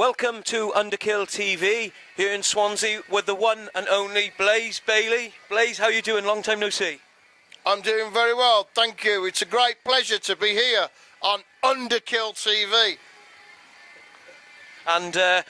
Welcome to Underkill TV here in Swansea with the one and only Bayley. Blaze, how you doing? Long time no see. I'm doing very well, thank you. It's a great pleasure to be here on Underkill TV. And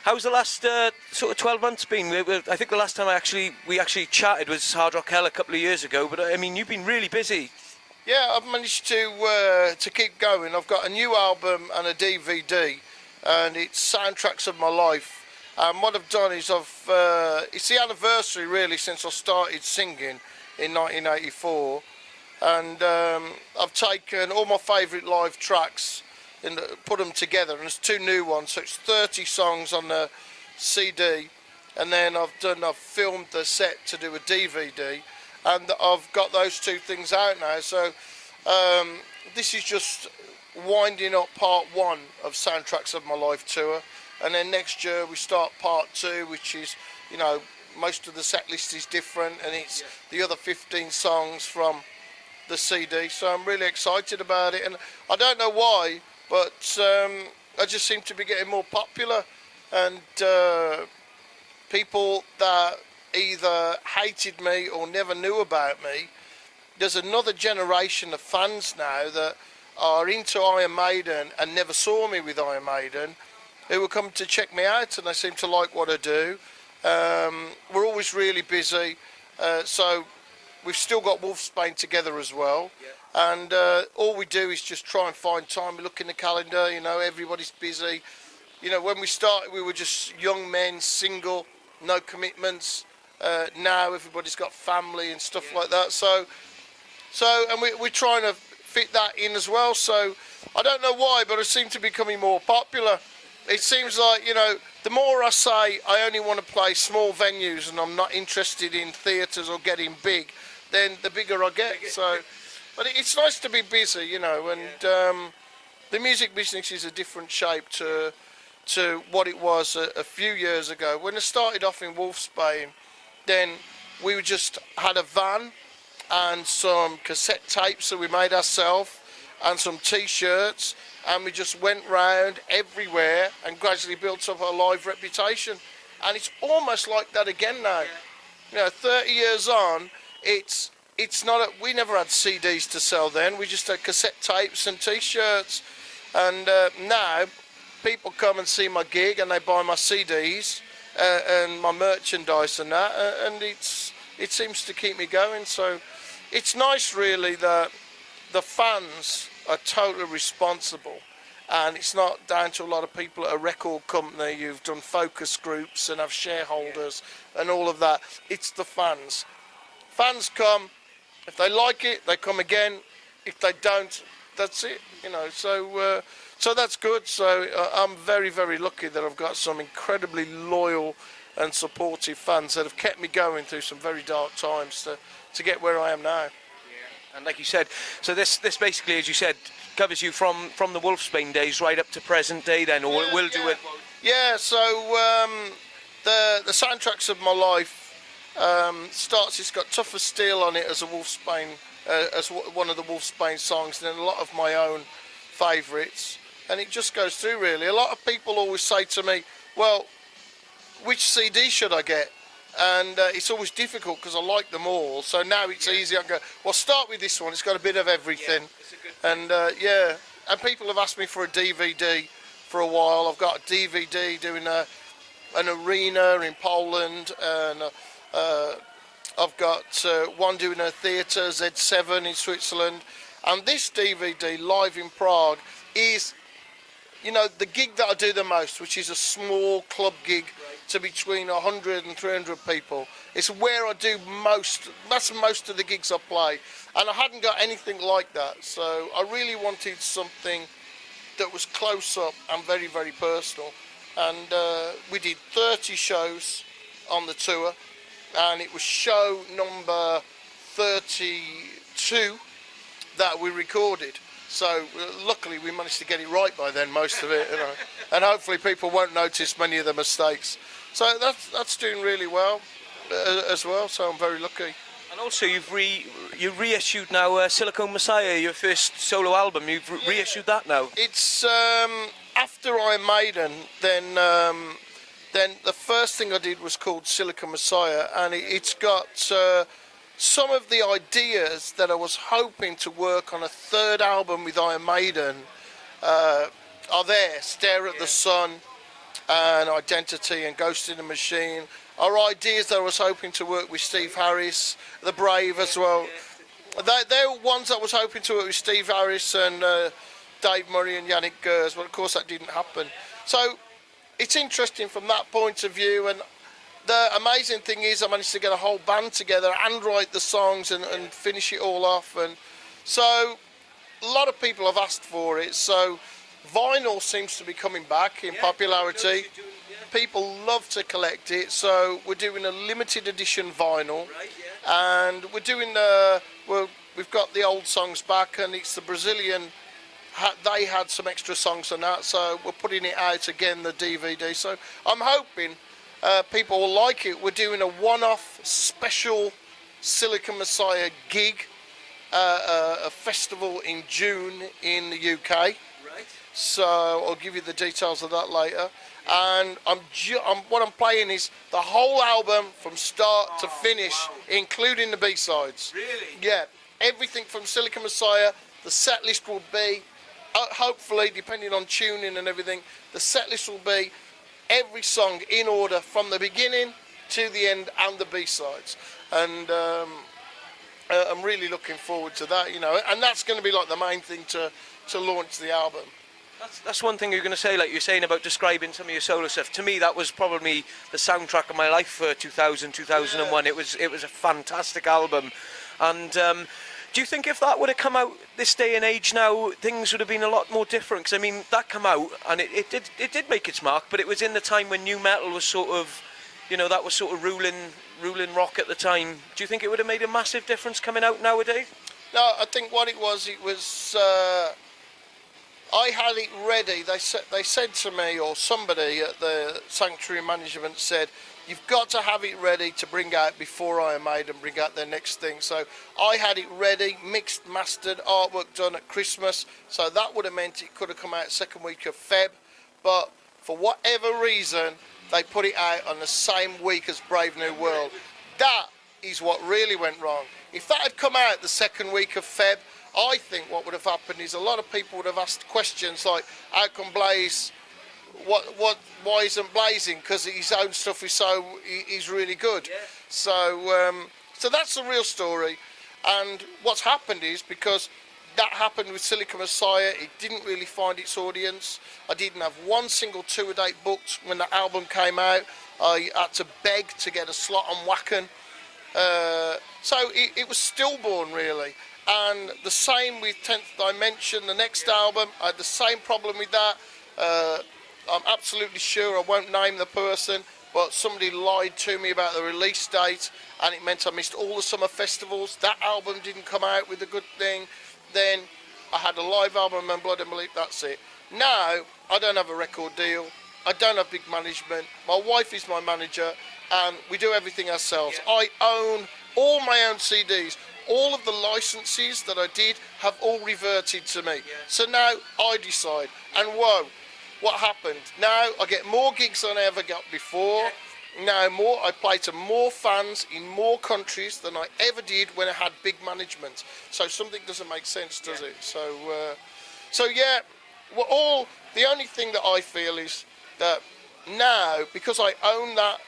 how's the last sort of 12 months been? I think the last time we actually chatted was Hard Rock Hell a couple of years ago, but I mean, you've been really busy. Yeah, I've managed to keep going. I've got a new album and a DVD, and it's Soundtracks of My Life. And what I've done is it's the anniversary really since I started singing in 1984, and I've taken all my favourite live tracks and put them together, and there's two new ones, so it's 30 songs on the CD, and then I've filmed the set to do a DVD, and I've got those two things out now. So this is just winding up part one of Soundtracks of My Life tour, and then next year we start part two, which is, you know, most of the set list is different, and it's the other 15 songs from the CD. So I'm really excited about it, and I don't know why, but I just seem to be getting more popular, and people that either hated me or never knew about me, there's another generation of fans now that are into Iron Maiden and never saw me with Iron Maiden, who will come to check me out, and they seem to like what I do. We're always really busy, so we've still got Wolfsbane together as well, and all we do is just try and find time. We look in the calendar, you know, everybody's busy. You know, when we started we were just young men, single, no commitments. Now everybody's got family and stuff like that, so and we're trying to fit that in as well. So I don't know why, but I seem to be becoming more popular. It seems like, you know, the more I say I only want to play small venues and I'm not interested in theatres or getting big, then the bigger I get. So, but it's nice to be busy, you know, and the music business is a different shape to what it was a few years ago. When I started off in Wolfsbane, then we just had a van and some cassette tapes that we made ourselves and some t-shirts, and we just went round everywhere and gradually built up our live reputation. And it's almost like that again now. You know, 30 years on, it's not we never had CDs to sell then. We just had cassette tapes and t-shirts, and now people come and see my gig and they buy my CDs and my merchandise and that, and it seems to keep me going. So it's nice really that the fans are totally responsible, and it's not down to a lot of people at a record company who've done focus groups and have shareholders and all of that. It's the fans. Fans come, if they like it, they come again. If they don't, that's it, you know. So that's good. So I'm very, very lucky that I've got some incredibly loyal and supportive fans that have kept me going through some very dark times to get where I am now. And like you said, so this basically, as you said, covers you from the Wolfsbane days right up to present day then, or it will do it? Yeah, so the Soundtracks of My Life starts, it's got Tough as Steel on it as a Wolfsbane, as one of the Wolfsbane songs, and then a lot of my own favourites, and it just goes through really. A lot of people always say to me, well, which CD should I get? And it's always difficult because I like them all. So now it's easy. I go, well, start with this one. It's got a bit of everything. And and people have asked me for a DVD for a while. I've got a DVD doing an arena in Poland, and I've got one doing a theatre, Z7 in Switzerland. And this DVD, Live in Prague, is, you know, the gig that I do the most, which is a small club gig to between 100 and 300 people. It's where I do most, that's most of the gigs I play. And I hadn't got anything like that. So I really wanted something that was close up and very, very personal. And we did 30 shows on the tour, and it was show number 32 that we recorded. So luckily we managed to get it right by then, most of it, you know, and hopefully people won't notice many of the mistakes. So that's doing really well as well. So I'm very lucky. And also you've reissued now Silica Messiah, your first solo album. You've reissued that now. It's after Iron Maiden, then the first thing I did was called Silica Messiah, and it's got some of the ideas that I was hoping to work on a third album with Iron Maiden are there. Stare at the Sun and Identity and Ghost in the Machine are ideas that I was hoping to work with Steve Harris, The Brave as well. They're ones I was hoping to work with Steve Harris and Dave Murray and Yannick Gers, but of course that didn't happen. So it's interesting from that point of view, and the amazing thing is I managed to get a whole band together and write the songs and finish it all off. And so a lot of people have asked for it, so vinyl seems to be coming back in popularity. People love to collect it, so we're doing a limited edition vinyl, and we're doing we've got the old songs back, and it's the Brazilian. They had some extra songs on that, so we're putting it out again, the DVD. So I'm hoping people will like it. We're doing a one-off special Silica Messiah gig, a festival in June in the UK. Right. So I'll give you the details of that later. And what I'm playing is the whole album from start to finish, including the B-sides. Really? Yeah, everything from Silica Messiah. The set list will be, hopefully, depending on tuning and everything, the set list will be every song in order from the beginning to the end and the B-sides. And I'm really looking forward to that, you know, and that's going to be like the main thing to launch the album. That's one thing you're going to say, like you're saying about describing some of your solo stuff. To me, that was probably the soundtrack of my life for 2000, 2001. Yeah. It was a fantastic album. And do you think if that would have come out this day and age now, things would have been a lot more different? Because I mean, that came out and it did make its mark, but it was in the time when new metal was sort of, you know, that was sort of ruling rock at the time. Do you think it would have made a massive difference coming out nowadays? No, I think what it was I had it ready. They said to me, or somebody at the Sanctuary Management said, you've got to have it ready to bring out before Iron Maiden bring out their next thing. So I had it ready, mixed, mastered, artwork done at Christmas. So that would have meant it could have come out second week of Feb. But for whatever reason, they put it out on the same week as Brave New World. That is what really went wrong. If that had come out the second week of Feb, I think what would have happened is a lot of people would have asked questions like, how come Blaze, why isn't Blazing? Because his own stuff is really good. Yeah. So that's the real story. And what's happened is, because that happened with Silica Messiah, it didn't really find its audience. I didn't have one single tour date booked when the album came out. I had to beg to get a slot on Wacken. So it was stillborn, really. And the same with 10th Dimension, the next album. I had the same problem with that. I'm absolutely sure I won't name the person, but somebody lied to me about the release date, and it meant I missed all the summer festivals. That album didn't come out with a good thing. Then I had a live album and Blood and Belief, that's it. Now, I don't have a record deal. I don't have big management. My wife is my manager, and we do everything ourselves. Yeah. I own all my own CDs. All of the licenses that I did have all reverted to me. Yeah. So now I decide. And whoa, what happened? Now I get more gigs than I ever got before. Yeah. Now I play to more fans in more countries than I ever did when I had big management. So something doesn't make sense, does it? So yeah, the only thing that I feel is that now, because I own that,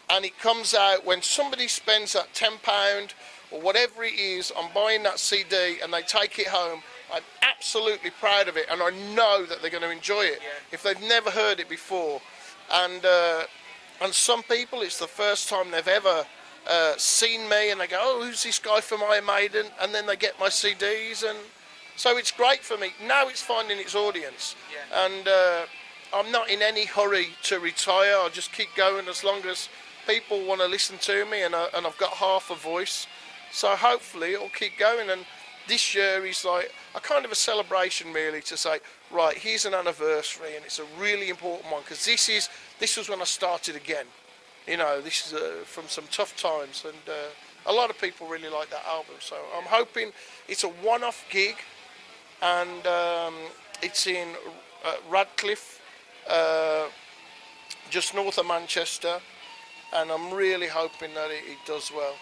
and it comes out when somebody spends that £10 or whatever it is on buying that CD and they take it home, I'm absolutely proud of it, and I know that they're going to enjoy it if they've never heard it before. And some people, it's the first time they've ever seen me, and they go, oh, who's this guy from Iron Maiden? And then they get my CDs, and so it's great for me. Now it's finding its audience, and I'm not in any hurry to retire. I'll just keep going as long as people want to listen to me, and I've got half a voice. So hopefully it'll keep going, and this year is like a kind of a celebration, really, to say, right, here's an anniversary, and it's a really important one, because this was when I started again. You know, this is from some tough times, and a lot of people really like that album. So I'm hoping it's a one-off gig, and it's in at Radcliffe, just north of Manchester, and I'm really hoping that it does well.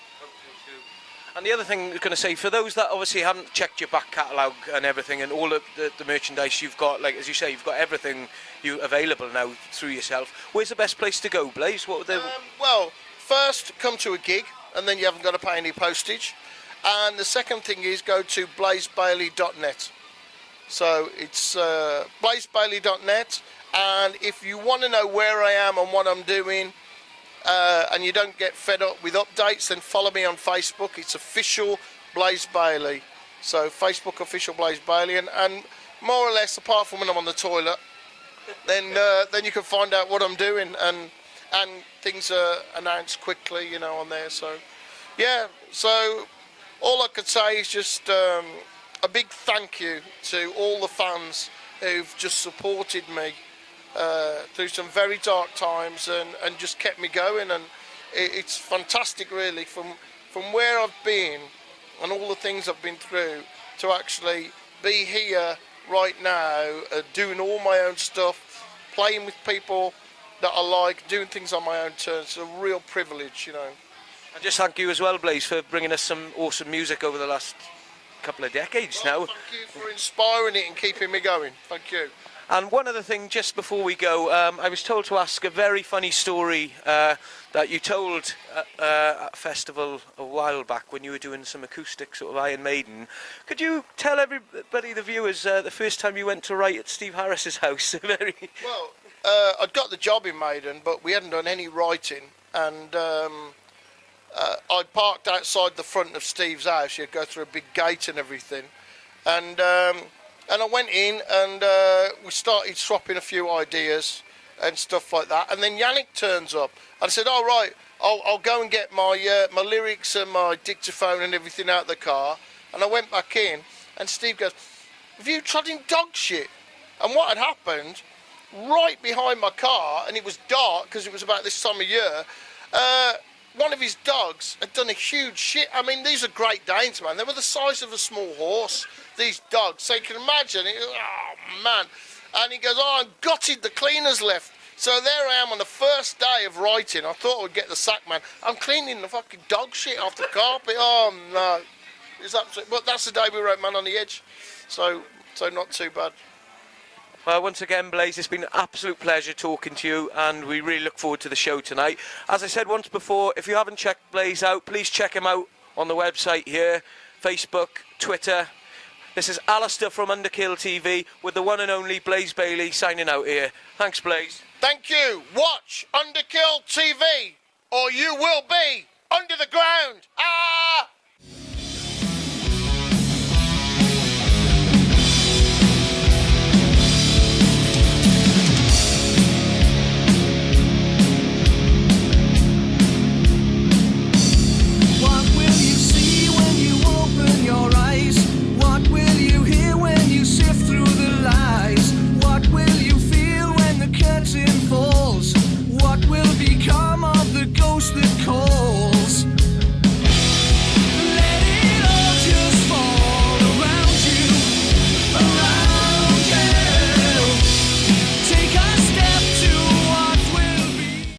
And the other thing I was going to say, for those that obviously haven't checked your back catalogue and everything, and all of the merchandise you've got, like as you say, you've got everything available now through yourself. Where's the best place to go, Blaze? What would they? Well, first come to a gig, and then you haven't got to pay any postage. And the second thing is go to blazebayley.net. So it's blazebayley.net, and if you want to know where I am and what I'm doing, and you don't get fed up with updates, then follow me on Facebook. It's official Blaze Bayley. So Facebook official Blaze Bayley, and more or less, apart from when I'm on the toilet, then you can find out what I'm doing, and things are announced quickly, you know, on there. So yeah, so all I could say is just a big thank you to all the fans who've just supported me through some very dark times and just kept me going, and it's fantastic really from where I've been and all the things I've been through to actually be here right now, doing all my own stuff, playing with people that I like, doing things on my own terms. It's a real privilege, you know. And just thank you as well, Blaze, for bringing us some awesome music over the last couple of decades now. Thank you for inspiring it and keeping me going. Thank you. And one other thing, just before we go, I was told to ask a very funny story that you told at a festival a while back when you were doing some acoustic sort of Iron Maiden. Could you tell everybody, the viewers, the first time you went to write at Steve Harris's house? Well, I'd got the job in Maiden, but we hadn't done any writing, and I parked outside the front of Steve's house. You'd go through a big gate and everything, and I went in and we started swapping a few ideas and stuff like that. And then Yannick turns up. And I said, "All right, I'll go and get my lyrics and my dictaphone and everything out of the car." And I went back in, and Steve goes, "Have you trodden dog shit?" And what had happened, right behind my car, and it was dark because it was about this time of year, one of his dogs had done a huge shit. I mean, these are Great Danes, man. They were the size of a small horse, these dogs. So you can imagine, oh, man. And he goes, "Oh, I gutted, the cleaners left." So there I am on the first day of writing. I thought I would get the sack, man. I'm cleaning the fucking dog shit off the carpet. Oh, no. It's absolutely... But that's the day we wrote Man on the Edge. So not too bad. Well, once again, Blaze, it's been an absolute pleasure talking to you, and we really look forward to the show tonight. As I said once before, if you haven't checked Blaze out, please check him out on the website here, Facebook, Twitter. This is Alistair from Underkill TV with the one and only Blaze Bayley signing out here. Thanks, Blaze. Thank you. Watch Underkill TV, or you will be under the ground. Ah!